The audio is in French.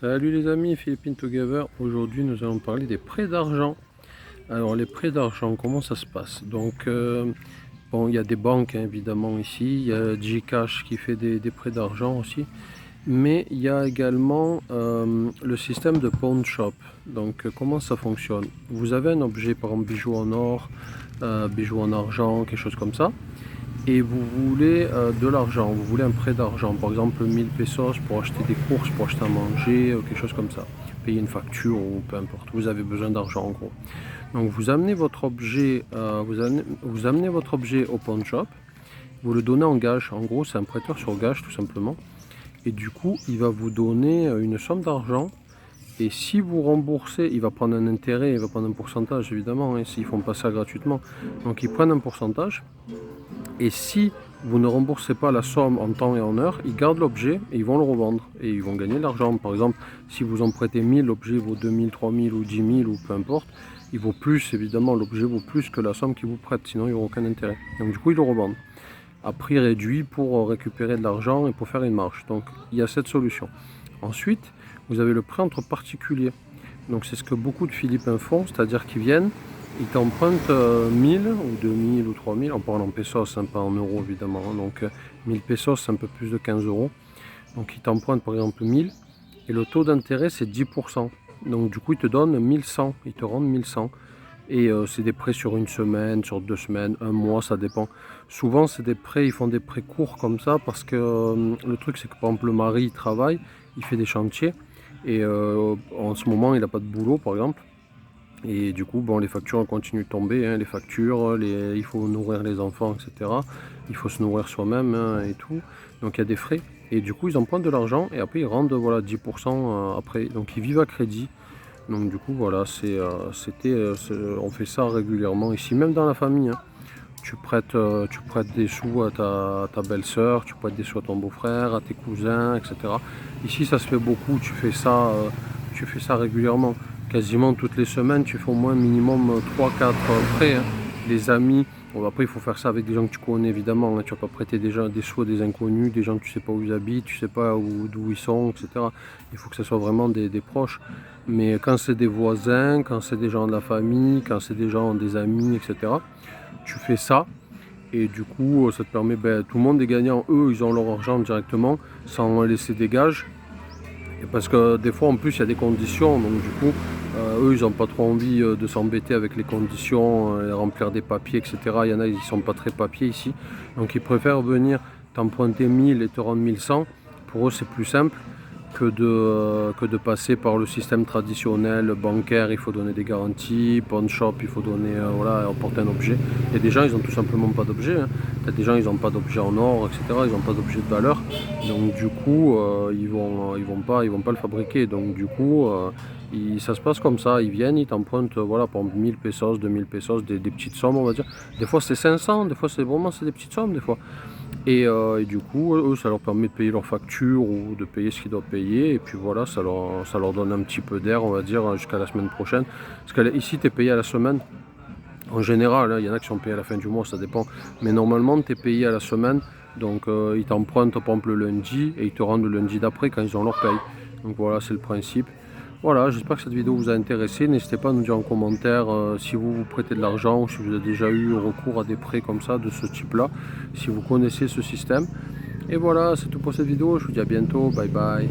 Salut les amis, Philippine Together. Aujourd'hui nous allons parler des prêts d'argent. Alors les prêts d'argent, comment ça se passe? Donc bon, il y a des banques hein, évidemment ici, il y a Gcash qui fait des prêts d'argent aussi, mais il y a également le système de pawn shop. Donc comment ça fonctionne? Vous avez un objet, par exemple bijoux en or, bijoux en argent, quelque chose comme ça, et vous voulez de l'argent, vous voulez un prêt d'argent, par exemple 1000 pesos pour acheter des courses, pour acheter à manger, quelque chose comme ça, payer une facture ou peu importe, vous avez besoin d'argent en gros. Donc vous amenez votre objet, vous amenez votre objet au pawn shop, vous le donnez en gage, en gros c'est un prêteur sur gage tout simplement, et du coup il va vous donner une somme d'argent. Et si vous remboursez, il va prendre un intérêt, il va prendre un pourcentage évidemment, hein, s'ils font pas ça gratuitement. Donc ils prennent un pourcentage. Et si vous ne remboursez pas la somme en temps et en heure, ils gardent l'objet et ils vont le revendre. Et ils vont gagner de l'argent. Par exemple, si vous en prêtez 1000, l'objet vaut 2000, 3000 ou 10 000 ou peu importe. Il vaut plus, évidemment, l'objet vaut plus que la somme qu'ils vous prêtent. Sinon, il n'y aura aucun intérêt. Donc du coup, ils le revendent à prix réduit pour récupérer de l'argent et pour faire une marge. Donc il y a cette solution. Ensuite, vous avez le prêt entre particuliers. Donc c'est ce que beaucoup de Philippins font, c'est-à-dire qu'ils viennent, ils t'empruntent 1000 ou 2000 ou 3000, on parle en pesos, hein, pas en euros évidemment. Donc 1000 pesos, c'est un peu plus de 15 euros. Donc ils t'empruntent par exemple 1000 et le taux d'intérêt c'est 10%. Donc du coup ils te donnent 1100, ils te rendent 1100. Et c'est des prêts sur une semaine, sur 2 semaines, un mois, ça dépend. Souvent c'est des prêts, ils font des prêts courts comme ça parce que le truc c'est que par exemple le mari il travaille, il fait des chantiers et en ce moment il n'a pas de boulot par exemple. Et du coup bon, les factures continuent de tomber, hein, les factures, il faut nourrir les enfants, etc. Il faut se nourrir soi-même hein, et tout. Donc il y a des frais. Et du coup ils empruntent de l'argent et après ils rendent voilà, 10% après. Donc ils vivent à crédit. Donc du coup voilà, on fait ça régulièrement ici, même dans la famille. Hein. Tu prêtes des sous à ta belle-sœur, tu prêtes des sous à ton beau-frère, à tes cousins, etc. Ici ça se fait beaucoup, tu fais ça régulièrement. Quasiment toutes les semaines, tu fais au moins minimum 3-4 prêts. Hein. Les amis, bon, après il faut faire ça avec des gens que tu connais évidemment. Hein. Tu vas pas prêter des sous à des inconnus, des gens que tu sais pas où ils habitent, tu sais pas d'où ils sont, etc. Il faut que ce soit vraiment des proches. Mais quand c'est des voisins, quand c'est des gens de la famille, quand c'est des gens, des amis, etc. Tu fais ça. Et du coup, ça te permet, tout le monde est gagnant. Eux, ils ont leur argent directement, sans laisser des gages. Et parce que des fois, en plus, il y a des conditions. Donc du coup, eux, ils n'ont pas trop envie de s'embêter avec les conditions, remplir des papiers, etc. Il y en a, ils ne sont pas très papiers ici. Donc ils préfèrent venir t'emprunter 1000 et te rendre 1100. Pour eux, c'est plus simple que de passer par le système traditionnel bancaire. Il faut donner des garanties, pawn shop, il faut donner, voilà, apporter un objet. Et des gens, ils n'ont tout simplement pas d'objet. Hein. Il y a des gens, ils n'ont pas d'objet en or, etc. Ils n'ont pas d'objet de valeur. Donc du coup, ils vont pas le fabriquer. Donc du coup, ça se passe comme ça. Ils viennent, ils t'empruntent, voilà, par exemple 1000 pesos, 2000 pesos, des petites sommes, on va dire. Des fois c'est 500, des fois c'est des petites sommes, des fois. Et du coup, eux, ça leur permet de payer leurs factures ou de payer ce qu'ils doivent payer. Et puis voilà, ça leur donne un petit peu d'air, on va dire, jusqu'à la semaine prochaine. Parce que ici, tu es payé à la semaine. En général, il y en a qui sont payés à la fin du mois, ça dépend. Mais normalement, tu es payé à la semaine. Donc, ils t'empruntent, par exemple, le lundi et ils te rendent le lundi d'après quand ils ont leur paye. Donc voilà, c'est le principe. Voilà, j'espère que cette vidéo vous a intéressé. N'hésitez pas à nous dire en commentaire si vous prêtez de l'argent ou si vous avez déjà eu recours à des prêts comme ça, de ce type-là, si vous connaissez ce système. Et voilà, c'est tout pour cette vidéo. Je vous dis à bientôt. Bye bye.